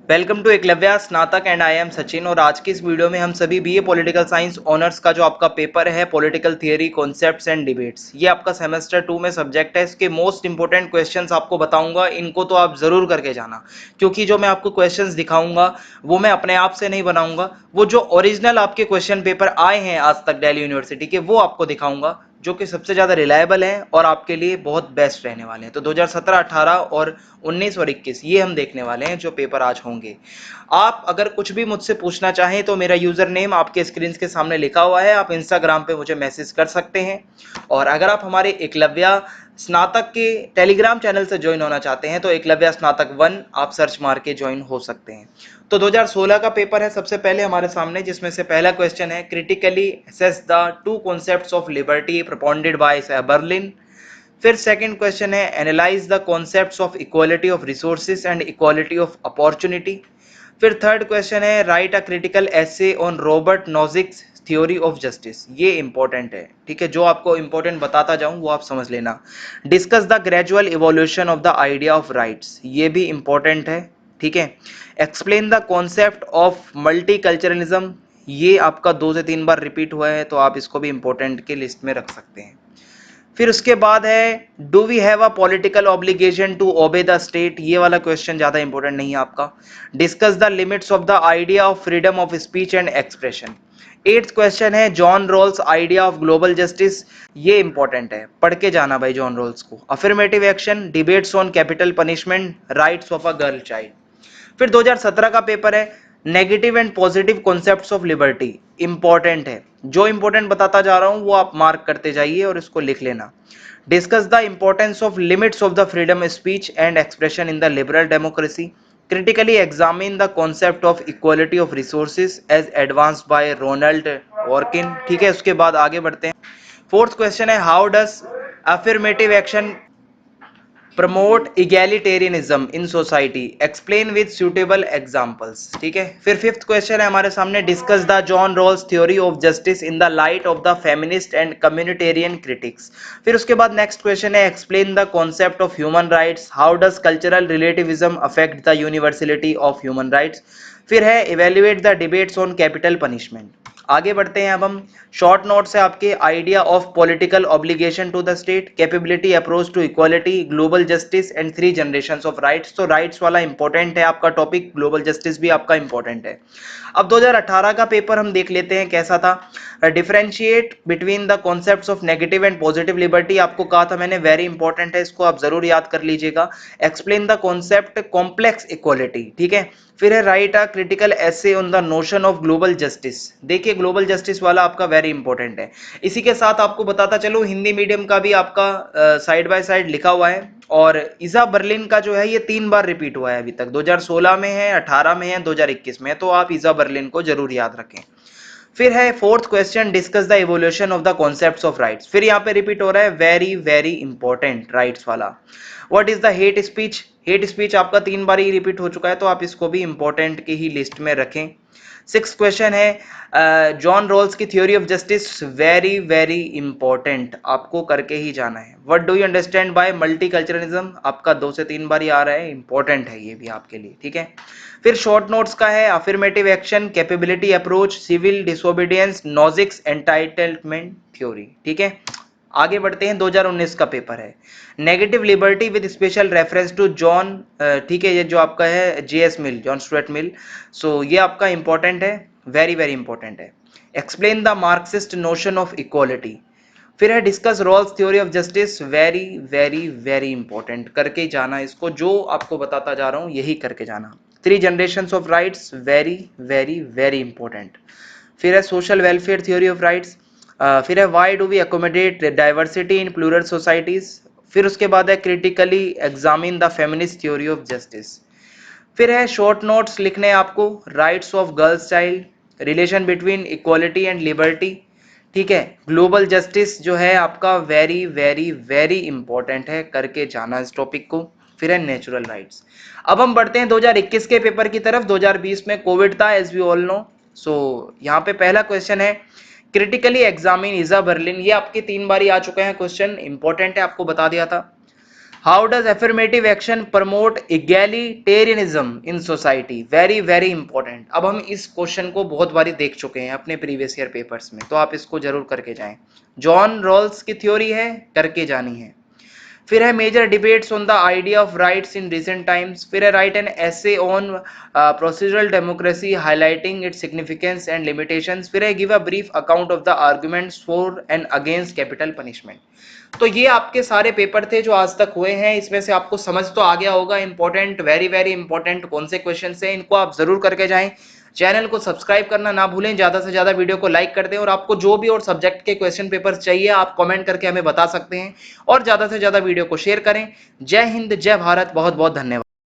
Welcome to Eklavya स्नातक and I am Sachin. और आज की इस वीडियो में हम सभी बीए पॉलिटिकल साइंस ऑनर्स का जो आपका पेपर है political theory concepts and debates, ये आपका सेमेस्टर 2 में सब्जेक्ट है। इसके मोस्ट इंपोर्टेंट क्वेश्चंस आपको बताऊंगा, इनको तो आप जरूर करके जाना, क्योंकि जो मैं आपको क्वेश्चंस दिखाऊंगा वो मैं अपने आप से नहीं बनाऊंगा, वो जो ओरिजिनल आपके क्वेश्चन पेपर आए हैं आज तक दिल्ली यूनिवर्सिटी के, वो आपको दिखाऊंगा, जो कि सबसे ज़्यादा रिलायबल हैं और आपके लिए बहुत बेस्ट रहने वाले हैं। तो 2017, 18 और 19 और 21 ये हम देखने वाले हैं जो पेपर आज होंगे। आप अगर कुछ भी मुझसे पूछना चाहें तो मेरा यूज़र नेम आपके स्क्रीन के सामने लिखा हुआ है, आप इंस्टाग्राम पे मुझे मैसेज कर सकते हैं। और अगर आप हमारे एकलव्य स्नातक के टेलीग्राम चैनल से ज्वाइन होना चाहते हैं तो एकलव्य स्नातक 1 आप सर्च मार के ज्वाइन हो सकते हैं। तो 2016 का पेपर है सबसे पहले हमारे सामने, जिसमें से पहला क्वेश्चन है critically assess the two concepts of liberty propounded by Berlin. फिर सेकंड क्वेश्चन है analyse the concepts of equality of resources and equality of opportunity. फिर थर्ड क्वेश्चन है write a critical essay on Robert Nozick's theory of justice. ये important है, ठीक है, जो आपको इंपॉर्टेंट बताता जाऊं वो आप समझ लेना। Discuss the gradual evolution of the idea of rights, ये भी इंपॉर्टेंट है, ठीक है। Explain the concept of multiculturalism, ये आपका 2 से 3 बार रिपीट हुआ है, तो आप इसको भी इंपॉर्टेंट के लिस्ट में रख सकते हैं। फिर उसके बाद है do we have a political obligation to obey the state, ये वाला क्वेश्चन ज्यादा इंपॉर्टेंट नहीं है आपका। Discuss the limits of the idea of freedom of speech and expression. Eighth question है John Rawls idea of global justice, ये important है, पढ़ के जाना भाई जॉन रॉल्स को। Affirmative action, debates on capital punishment, rights of a girl child. फिर 2017 का पेपर है negative and positive concepts of liberty, important है, जो इंपॉर्टेंट बताता जा रहा हूं वो आप मार्क करते जाइए और इसको लिख लेना। Discuss the importance of limits of the freedom speech and expression in the liberal democracy. Critically examine the concept of equality of resources as advanced by Ronald Dworkin, ठीक है। उसके बाद आगे बढ़ते हैं। फोर्थ क्वेश्चन है how does affirmative action promote egalitarianism in society, explain with suitable examples, ठीक है। फिर फिफ्थ क्वेश्चन है हमारे सामने discuss the John Rawls theory of justice in the light of the feminist and communitarian critics. फिर उसके बाद नेक्स्ट क्वेश्चन है explain the concept of human rights, how does cultural relativism affect the universality of human rights. फिर है evaluate the debates on capital punishment. आगे बढ़ते हैं अब हम। शॉर्ट नोट्स है आपके idea of political obligation to the state, capability approach to equality, global justice and 3 generations of rights. तो राइट्स वाला इंपॉर्टेंट है आपका टॉपिक, ग्लोबल जस्टिस भी आपका इंपॉर्टेंट है। अब 2018 का पेपर हम देख लेते हैं कैसा था। Differentiate between the concepts of negative and positive liberty, आपको कहा था मैंने, वेरी इंपॉर्टेंट है, इसको आप जरूर याद कर लीजिएगा। Explain the concept complex equality, ठीक है। फिर है write a critical essay on the notion of global justice. देखिए ग्लोबल जस्टिस वाला आपका वेरी इंपॉर्टेंट है। इसी के साथ आपको बताता चलो हिंदी मीडियम का भी आपका साइड बाय साइड लिखा हुआ है। और इजा बर्लिन का जो है ये 3 बार रिपीट हुआ है अभी तक, 2016 में है, 18 में है, 2021 में है, तो आप इजा बर्लिन को जरूर याद रखें। फिर है fourth question discuss the evolution of the concepts of rights. फिर यहाँ पे रिपीट हो रहा है, वेरी वेरी इंपॉर्टेंट राइट्स वाला। What is the hate speech, hate speech आपका 3 बार ही रिपीट हो चुका है, तो आप इसको भी इंपॉर्टेंट की ही लिस्ट में रखें। सिक्स क्वेश्चन है जॉन रॉल्स की theory of justice, very very important, आपको करके ही जाना है। What do you understand by multiculturalism, आपका 2 से 3 बार ही आ रहा है, इंपॉर्टेंट है ये भी आपके लिए, ठीक है। फिर शॉर्ट नोट्स का है affirmative action, capability approach, civil disobedience, Nozick's entitlement theory, ठीक है। आगे बढ़ते हैं। 2019 का पेपर है negative liberty with special reference to John, ठीक है, ये जो आपका है JS Mill, John Stuart Mill, so ये आपका इंपॉर्टेंट है, वेरी वेरी इंपॉर्टेंट है। Explain the Marxist notion of equality. फिर है discuss Rawls theory of justice, very very very important, करके जाना इसको, जो आपको बताता जा रहा हूं यही करके जाना। 3 generations of rights, very very very important. फिर है social welfare theory of rights. फिर है why do we accommodate diversity in plural societies. फिर उसके बाद है critically examine the feminist theory of justice. फिर है शॉर्ट नोट्स लिखने आपको, rights of girls child, relation between equality and liberty, ठीक है। ग्लोबल जस्टिस जो है आपका वेरी वेरी वेरी इंपॉर्टेंट है, करके जाना इस टॉपिक को। फिर है नेचुरल राइट्स। अब हम बढ़ते हैं 2021 के पेपर की तरफ। 2020 में कोविड था एज वी ऑल नो, सो यहाँ पे पहला क्वेश्चन है क्रिटिकली एग्जामिन इजा बर्लिन, ये आपके 3 बार ही आ चुके हैं क्वेश्चन, इंपॉर्टेंट है, आपको बता दिया था। How does affirmative action promote egalitarianism in society? Very very important. अब हम इस क्वेश्चन को बहुत बारी देख चुके हैं अपने प्रीवियस ईयर पेपर्स में, तो आप इसको जरूर करके जाएं। जॉन रॉल्स की थ्योरी है, करके जानी है। फिर है major debates on the idea of rights in recent times. फिर है write an essay on procedural democracy highlighting its significance and limitations. फिर है give a brief account of the arguments for and against capital punishment. तो ये आपके सारे paper थे जो आज तक हुए हैं। इसमें से आपको समझ तो आ गया होगा इंपॉर्टेंट, वेरी वेरी इंपॉर्टेंट कौन से क्वेश्चन हैं। इनको आप जरूर करके जाएं। चैनल को सब्सक्राइब करना ना भूलें, ज्यादा से ज्यादा वीडियो को लाइक कर दें, और आपको जो भी और सब्जेक्ट के क्वेश्चन पेपर चाहिए आप कमेंट करके हमें बता सकते हैं, और ज्यादा से ज्यादा वीडियो को शेयर करें। जय हिंद, जय भारत, बहुत बहुत धन्यवाद।